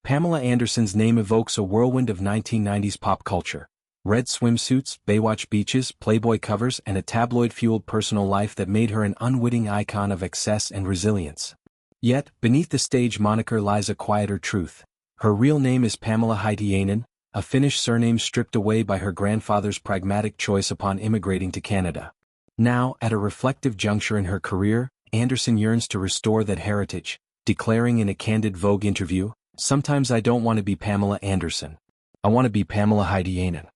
Pamela Anderson's name evokes a whirlwind of 1990s pop culture. Red swimsuits, Baywatch beaches, Playboy covers, and a tabloid-fueled personal life that made her an unwitting icon of excess and resilience. Yet, beneath the stage moniker lies a quieter truth. Her real name is Pamela Hyytiäinen, a Finnish surname stripped away by her grandfather's pragmatic choice upon immigrating to Canada. Now, at a reflective juncture in her career, Anderson yearns to restore that heritage, declaring in a candid Vogue interview, "Sometimes I don't want to be Pamela Anderson. I want to be Pamela Hyytiäinen.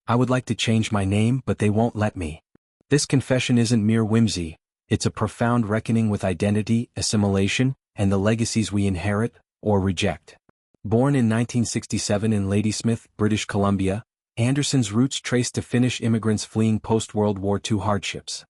I would like to change my name, but they won't let me." This confession isn't mere whimsy, it's a profound reckoning with identity, assimilation, and the legacies we inherit, or reject. Born in 1967 in Ladysmith, British Columbia, Anderson's roots trace to Finnish immigrants fleeing post-World War II hardships.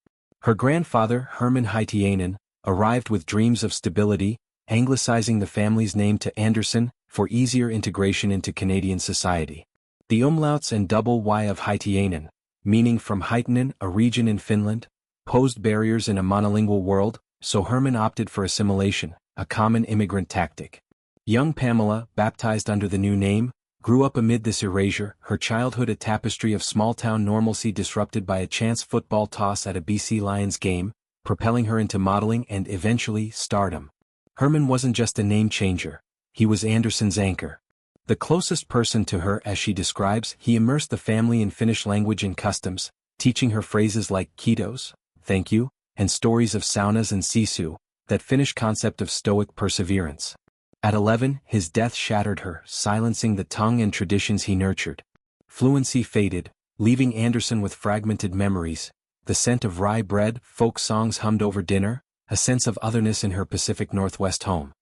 Her grandfather, Herman Hyytiäinen, arrived with dreams of stability, anglicizing the family's name to Anderson for easier integration into Canadian society. The umlauts and double Y of Hyytiäinen, meaning from Hyytinen, a region in Finland, posed barriers in a monolingual world, so Herman opted for assimilation, a common immigrant tactic. Young Pamela, baptized under the new name, grew up amid this erasure, her childhood a tapestry of small-town normalcy disrupted by a chance football toss at a BC Lions game, propelling her into modeling and eventually stardom. Herman wasn't just a name changer, he was Anderson's anchor. The closest person to her, as she describes, he immersed the family in Finnish language and customs, teaching her phrases like kiitos, thank you, and stories of saunas and sisu, that Finnish concept of stoic perseverance. At 11, his death shattered her, silencing the tongue and traditions he nurtured. Fluency faded, leaving Anderson with fragmented memories, the scent of rye bread, folk songs hummed over dinner, a sense of otherness in her Pacific Northwest home.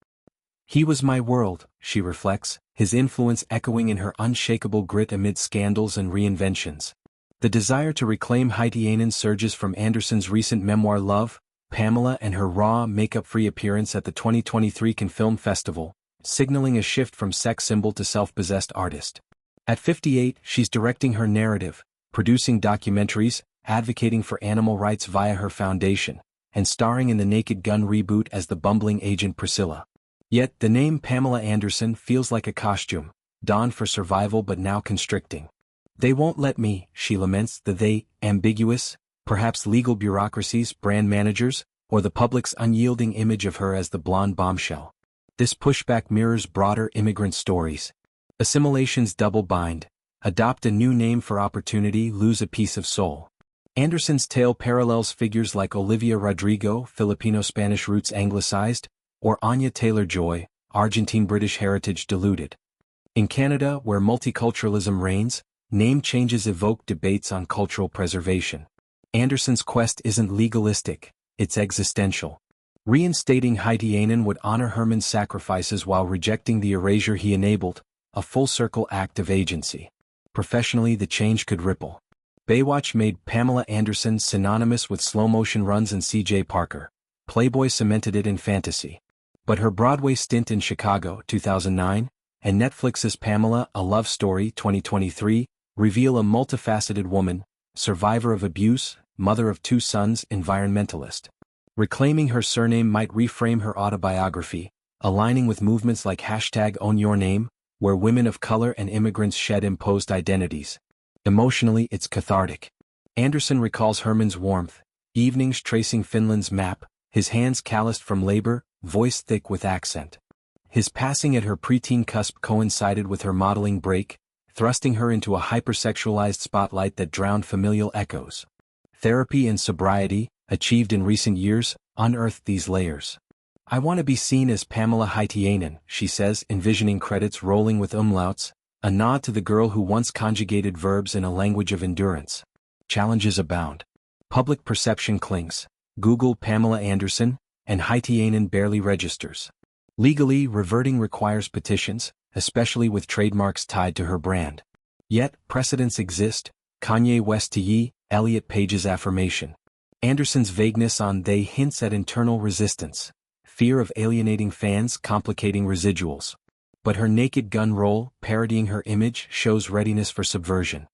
He was my world, she reflects, his influence echoing in her unshakable grit amid scandals and reinventions. The desire to reclaim Hyytiäinen surges from Anderson's recent memoir Love, Pamela and her raw, makeup-free appearance at the 2023 Cannes Film Festival, signaling a shift from sex symbol to self-possessed artist. At 58, she's directing her narrative, producing documentaries, advocating for animal rights via her foundation, and starring in the Naked Gun reboot as the bumbling agent Priscilla. Yet, the name Pamela Anderson feels like a costume, donned for survival but now constricting. They won't let me, she laments, the they, ambiguous, perhaps legal bureaucracies, brand managers, or the public's unyielding image of her as the blonde bombshell. This pushback mirrors broader immigrant stories. Assimilation's double bind, adopt a new name for opportunity, lose a piece of soul. Anderson's tale parallels figures like Olivia Rodrigo, Filipino-Spanish roots anglicized, or Anya Taylor-Joy, Argentine-British heritage diluted. In Canada, where multiculturalism reigns, name changes evoke debates on cultural preservation. Anderson's quest isn't legalistic, it's existential. Reinstating Hyytiäinen would honor Herman's sacrifices while rejecting the erasure he enabled, a full-circle act of agency. Professionally, the change could ripple. Baywatch made Pamela Anderson synonymous with slow-motion runs and C.J. Parker. Playboy cemented it in fantasy. But her Broadway stint in Chicago 2009, and Netflix's Pamela, A Love Story 2023, reveal a multifaceted woman, survivor of abuse, mother of 2 sons, environmentalist. Reclaiming her surname might reframe her autobiography, aligning with movements like #OwnYourName, where women of color and immigrants shed imposed identities. Emotionally, it's cathartic. Anderson recalls Herman's warmth, evenings tracing Finland's map, his hands calloused from labor, voice thick with accent. His passing at her preteen cusp coincided with her modeling break, thrusting her into a hypersexualized spotlight that drowned familial echoes. Therapy and sobriety, achieved in recent years, unearthed these layers. I want to be seen as Pamela Hyytiäinen, she says, envisioning credits rolling with umlauts, a nod to the girl who once conjugated verbs in a language of endurance. Challenges abound. Public perception clings. Google Pamela Anderson, and Hyytiäinen barely registers. Legally, reverting requires petitions, especially with trademarks tied to her brand. Yet, precedents exist, Kanye West to Ye, Elliot Page's affirmation. Anderson's vagueness on they hints at internal resistance, fear of alienating fans complicating residuals. But her Naked Gun role, parodying her image, shows readiness for subversion.